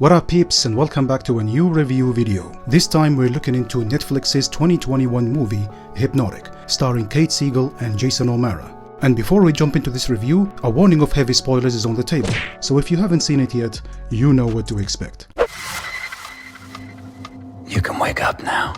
What up peeps, and welcome back to a new review video. This time we're looking into Netflix's 2021 movie Hypnotic, starring Kate Siegel and Jason O'Mara. And before we jump into this review, a warning of heavy spoilers is on the table, so if you haven't seen it yet, you know what to expect. You can wake up now.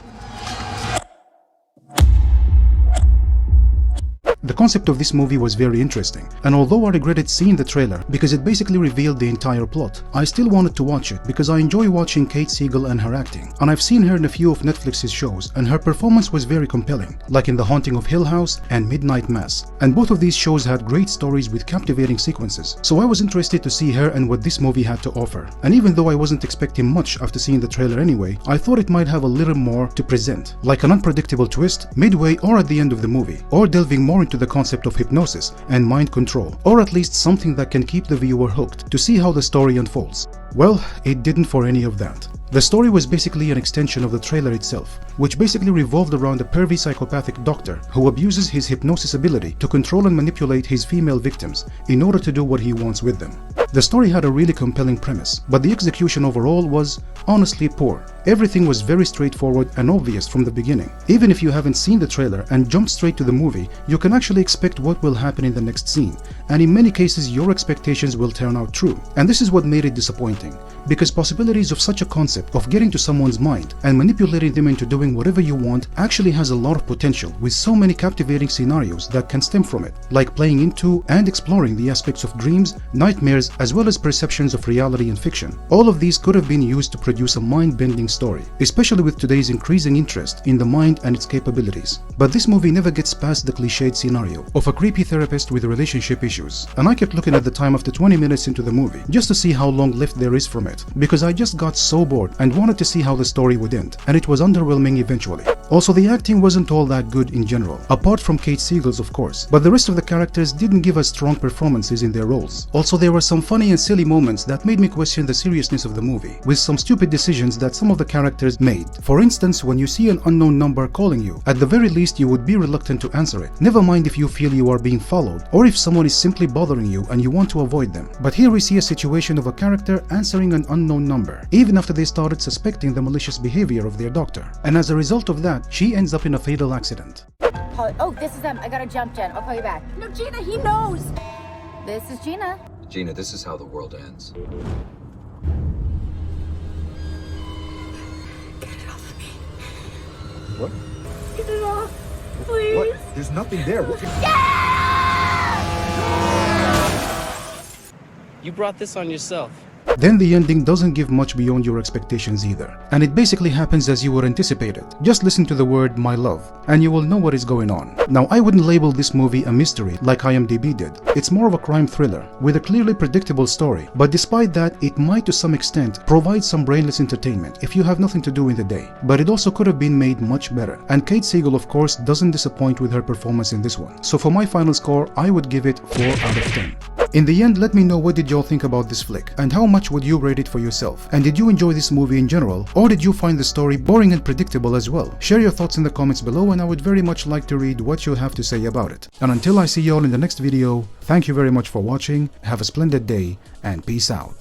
The concept of this movie was very interesting, and although I regretted seeing the trailer because it basically revealed the entire plot, I still wanted to watch it because I enjoy watching Kate Siegel and her acting, and I've seen her in a few of Netflix's shows, and her performance was very compelling, like in The Haunting of Hill House and Midnight Mass, and both of these shows had great stories with captivating sequences, so I was interested to see her and what this movie had to offer. And even though I wasn't expecting much after seeing the trailer anyway, I thought it might have a little more to present, like an unpredictable twist midway or at the end of the movie, or delving more into the concept of hypnosis and mind control, or at least something that can keep the viewer hooked to see how the story unfolds. Well, it didn't for any of that. The story was basically an extension of the trailer itself, which basically revolved around a pervy psychopathic doctor who abuses his hypnosis ability to control and manipulate his female victims in order to do what he wants with them. The story had a really compelling premise, but the execution overall was honestly poor. Everything was very straightforward and obvious from the beginning. Even if you haven't seen the trailer and jumped straight to the movie, you can actually expect what will happen in the next scene, and in many cases your expectations will turn out true. And this is what made it disappointing, because possibilities of such a concept of getting to someone's mind and manipulating them into doing whatever you want actually has a lot of potential, with so many captivating scenarios that can stem from it, like playing into and exploring the aspects of dreams, nightmares, as well as perceptions of reality and fiction. All of these could have been used to produce a mind-bending story, especially with today's increasing interest in the mind and its capabilities. But this movie never gets past the cliched scenario of a creepy therapist with relationship issues, and I kept looking at the time after 20 minutes into the movie just to see how long left there is from it, because I just got so bored and wanted to see how the story would end, and it was underwhelming eventually. Also, the acting wasn't all that good in general, apart from Kate Siegel's of course, but the rest of the characters didn't give us strong performances in their roles. Also, there were some funny and silly moments that made me question the seriousness of the movie, with some stupid decisions that some of the characters made. For instance, when you see an unknown number calling you, at the very least you would be reluctant to answer it, never mind if you feel you are being followed, or if someone is simply bothering you and you want to avoid them. But here we see a situation of a character answering an unknown number, even after they started suspecting the malicious behavior of their doctor, and as a result of that, she ends up in a fatal accident. Oh, this is them. I gotta jump, Jen. I'll call you back. No, Gina, he knows. This is Gina. Gina, this is how the world ends. Get it off of me. What? Get it off, please. What? There's nothing there. What? You brought this on yourself. Then the ending doesn't give much beyond your expectations either, and it basically happens as you would anticipate it. Just listen to the word "my love" and you will know what is going on. Now, I wouldn't label this movie a mystery like IMDb did. It's more of a crime thriller with a clearly predictable story, but despite that, it might to some extent provide some brainless entertainment if you have nothing to do in the day. But it also could have been made much better, and Kate Siegel of course doesn't disappoint with her performance in this one. So for my final score, I would give it 4 out of 10. In the end, let me know what did y'all think about this flick, and how much would you rate it for yourself? And did you enjoy this movie in general, or did you find the story boring and predictable as well? Share your thoughts in the comments below, and I would very much like to read what you have to say about it. And until I see y'all in the next video, thank you very much for watching, have a splendid day, and peace out.